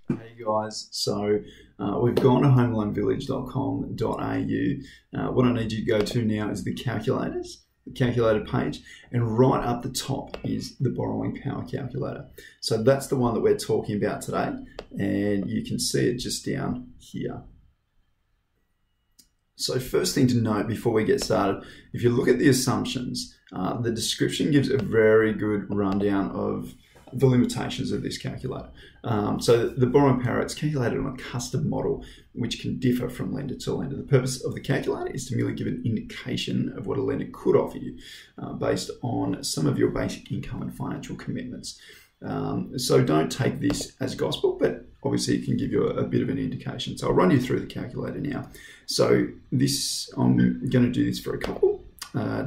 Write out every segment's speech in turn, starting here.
Hey guys, so we've gone to homeloanvillage.com.au. What I need you to go to now is the calculator page, and right up the top is the borrowing power calculator. So that's the one that we're talking about today, and you can see it just down here. So first thing to note before we get started, if you look at the assumptions, the description gives a very good rundown of the limitations of this calculator. So the borrowing power, it's calculated on a custom model which can differ from lender to lender. The purpose of the calculator is to merely give an indication of what a lender could offer you based on some of your basic income and financial commitments. So don't take this as gospel, but obviously it can give you a bit of an indication. So I'll run you through the calculator now. So I'm going to do this for a couple.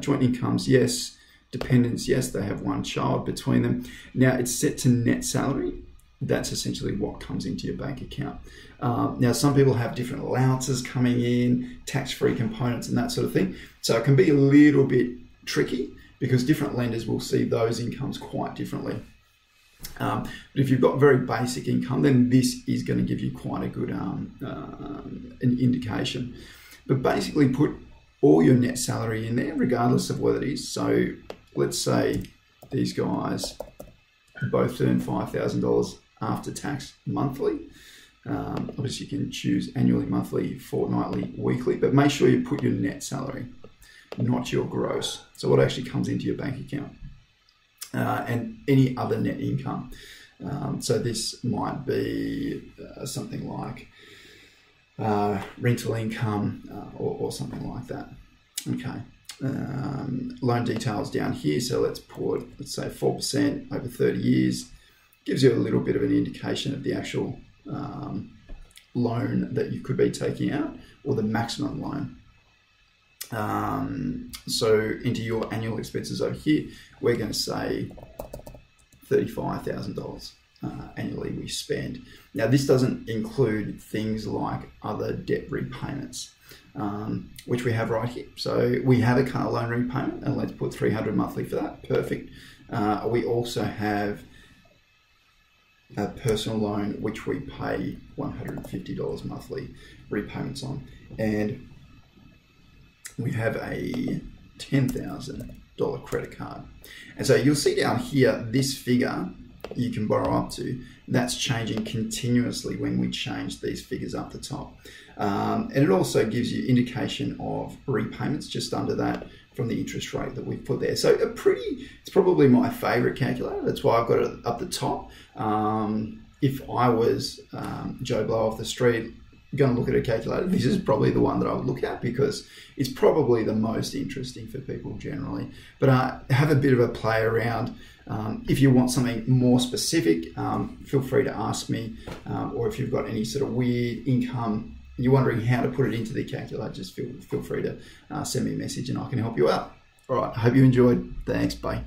Joint incomes, yes. Dependents, yes, they have one child between them. Now it's set to net salary. That's essentially what comes into your bank account. Now some people have different allowances coming in, tax-free components and that sort of thing. So it can be a little bit tricky because different lenders will see those incomes quite differently. But if you've got very basic income, then this is going to give you quite a good an indication. But basically put all your net salary in there, regardless of what it is. So let's say these guys both earn $5,000 after tax monthly. Obviously you can choose annually, monthly, fortnightly, weekly, but make sure you put your net salary, not your gross. So what actually comes into your bank account. And any other net income. So this might be something like rental income or something like that. Okay. Loan details down here. So let's say 4% over 30 years. Gives you a little bit of an indication of the actual loan that you could be taking out, or the maximum loan. So into your annual expenses over here, we're going to say $35,000 annually we spend. Now this doesn't include things like other debt repayments, which we have right here. So we have a car loan repayment, and let's put $300 monthly for that. Perfect. We also have a personal loan which we pay $150 monthly repayments on, and we have a $10,000 credit card. And so you'll see down here, this figure you can borrow up to, that's changing continuously when we change these figures up the top. And it also gives you indication of repayments just under that from the interest rate that we've put there. So it's probably my favorite calculator. That's why I've got it up the top. If I was Joe Blow off the street, going to look at a calculator, this is probably the one that I would look at because it's probably the most interesting for people generally. But have a bit of a play around. If you want something more specific, feel free to ask me, or if you've got any sort of weird income, you're wondering how to put it into the calculator, just feel free to send me a message and I can help you out. All right, I hope you enjoyed. Thanks, bye.